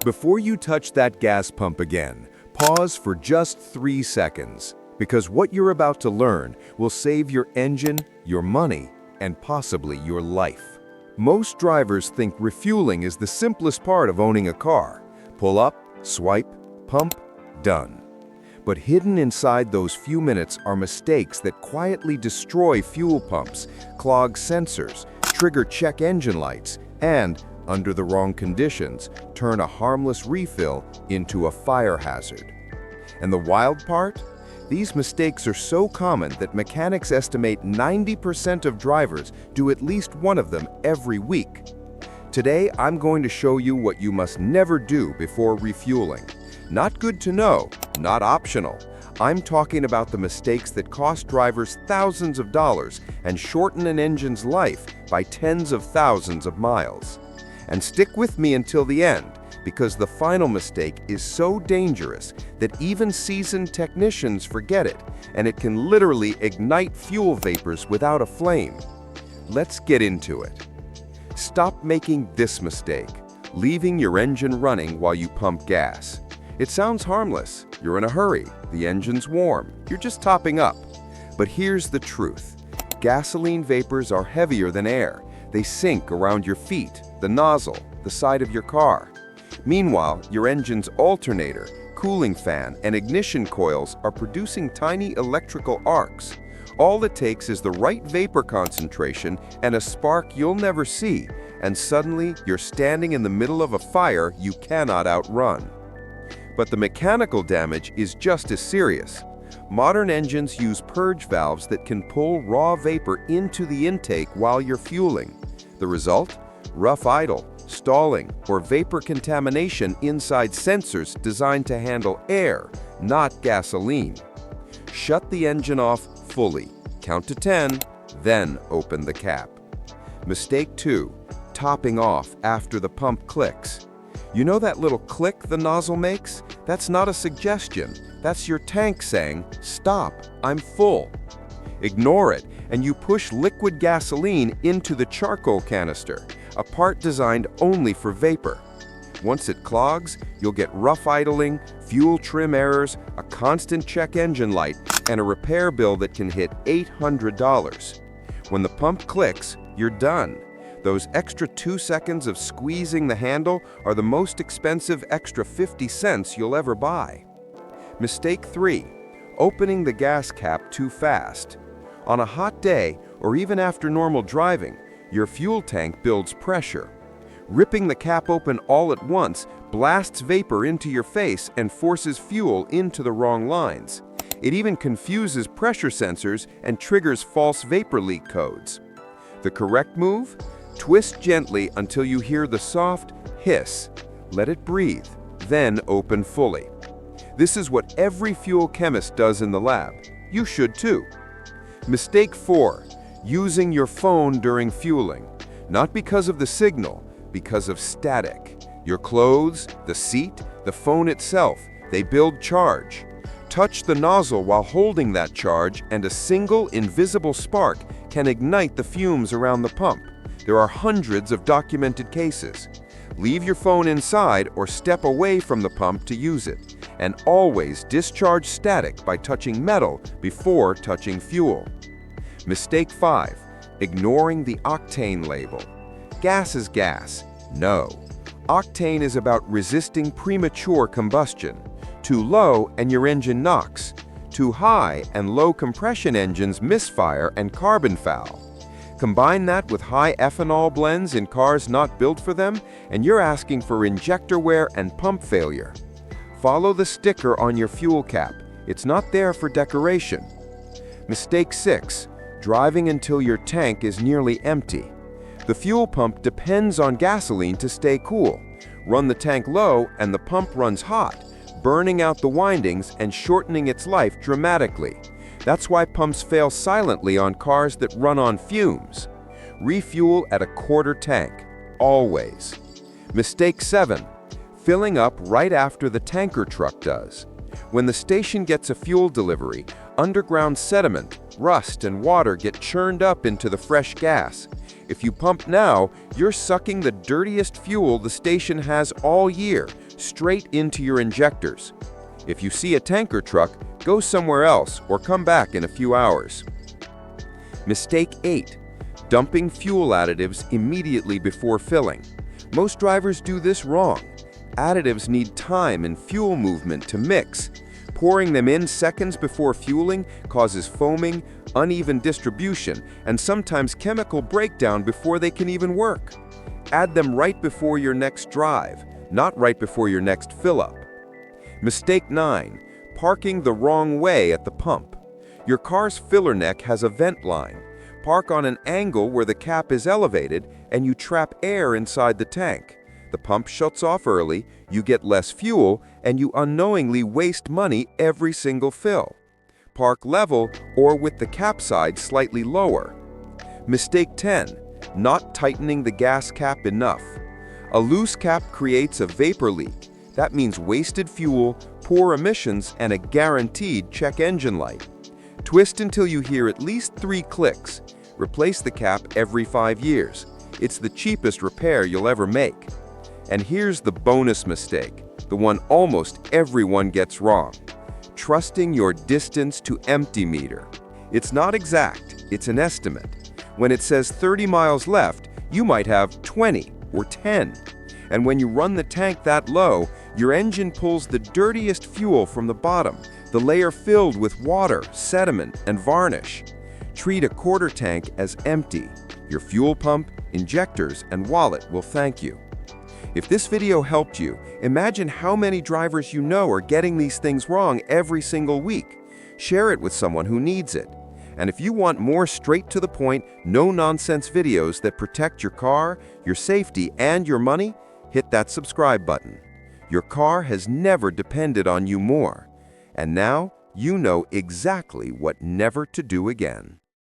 Before you touch that gas pump again, pause for just 3 seconds, because what you're about to learn will save your engine, your money, and possibly your life. Most drivers think refueling is the simplest part of owning a car. Pull up, swipe, pump, done. But hidden inside those few minutes are mistakes that quietly destroy fuel pumps, clog sensors, trigger check engine lights, and, under the wrong conditions, turn a harmless refill into a fire hazard. And the wild part? These mistakes are so common that mechanics estimate 90% of drivers do at least one of them every week. Today, I'm going to show you what you must never do before refueling. Not good to know, not optional. I'm talking about the mistakes that cost drivers thousands of dollars and shorten an engine's life by tens of thousands of miles. And stick with me until the end, because the final mistake is so dangerous that even seasoned technicians forget it, and it can literally ignite fuel vapors without a flame. Let's get into it. Stop making this mistake, leaving your engine running while you pump gas. It sounds harmless. You're in a hurry. The engine's warm. You're just topping up. But here's the truth. Gasoline vapors are heavier than air. They sink around your feet, the nozzle, the side of your car. Meanwhile, your engine's alternator, cooling fan, and ignition coils are producing tiny electrical arcs. All it takes is the right vapor concentration and a spark you'll never see, and suddenly you're standing in the middle of a fire you cannot outrun. But the mechanical damage is just as serious. Modern engines use purge valves that can pull raw vapor into the intake while you're fueling. The result? Rough idle, stalling, or vapor contamination inside sensors designed to handle air, not gasoline. Shut the engine off fully. Count to 10, then open the cap. Mistake 2, topping off after the pump clicks. You know that little click the nozzle makes? That's not a suggestion. That's your tank saying, "Stop, I'm full." Ignore it, and you push liquid gasoline into the charcoal canister, a part designed only for vapor. Once it clogs, you'll get rough idling, fuel trim errors, a constant check engine light, and a repair bill that can hit $800. When the pump clicks, you're done. Those extra 2 seconds of squeezing the handle are the most expensive extra 50 cents you'll ever buy. Mistake 3, opening the gas cap too fast. On a hot day, or even after normal driving, your fuel tank builds pressure. Ripping the cap open all at once blasts vapor into your face and forces fuel into the wrong lines. It even confuses pressure sensors and triggers false vapor leak codes. The correct move? Twist gently until you hear the soft hiss. Let it breathe, then open fully. This is what every fuel chemist does in the lab. You should too. Mistake 4, using your phone during fueling. Not because of the signal, because of static. Your clothes, the seat, the phone itself, they build charge. Touch the nozzle while holding that charge, and a single invisible spark can ignite the fumes around the pump. There are hundreds of documented cases. Leave your phone inside or step away from the pump to use it. And always discharge static by touching metal before touching fuel. Mistake 5, ignoring the octane label. Gas is gas. No. Octane is about resisting premature combustion. Too low and your engine knocks. Too high and low compression engines misfire and carbon foul. Combine that with high ethanol blends in cars not built for them, and you're asking for injector wear and pump failure. Follow the sticker on your fuel cap. It's not there for decoration. Mistake 6, driving until your tank is nearly empty. The fuel pump depends on gasoline to stay cool. Run the tank low and the pump runs hot, burning out the windings and shortening its life dramatically. That's why pumps fail silently on cars that run on fumes. Refuel at a quarter tank, always. Mistake 7, filling up right after the tanker truck does. When the station gets a fuel delivery, underground sediment, rust, and water get churned up into the fresh gas. If you pump now, you're sucking the dirtiest fuel the station has all year, straight into your injectors. If you see a tanker truck, go somewhere else or come back in a few hours. Mistake 8. Dumping fuel additives immediately before filling. Most drivers do this wrong. Additives need time and fuel movement to mix. Pouring them in seconds before fueling causes foaming, uneven distribution, and sometimes chemical breakdown before they can even work. Add them right before your next drive, not right before your next fill-up. Mistake 9. Parking the wrong way at the pump. Your car's filler neck has a vent line. Park on an angle where the cap is elevated and you trap air inside the tank. The pump shuts off early, you get less fuel, and you unknowingly waste money every single fill. Park level or with the cap side slightly lower. Mistake 10. Not tightening the gas cap enough. A loose cap creates a vapor leak. That means wasted fuel, poor emissions, and a guaranteed check engine light. Twist until you hear at least 3 clicks. Replace the cap every 5 years. It's the cheapest repair you'll ever make. And here's the bonus mistake, the one almost everyone gets wrong. Trusting your distance to empty meter. It's not exact, it's an estimate. When it says 30 miles left, you might have 20 or 10. And when you run the tank that low, your engine pulls the dirtiest fuel from the bottom, the layer filled with water, sediment, and varnish. Treat a quarter tank as empty. Your fuel pump, injectors, and wallet will thank you. If this video helped you, imagine how many drivers you know are getting these things wrong every single week. Share it with someone who needs it. And if you want more straight-to-the-point, no-nonsense videos that protect your car, your safety, and your money, hit that subscribe button. Your car has never depended on you more. And now, you know exactly what never to do again.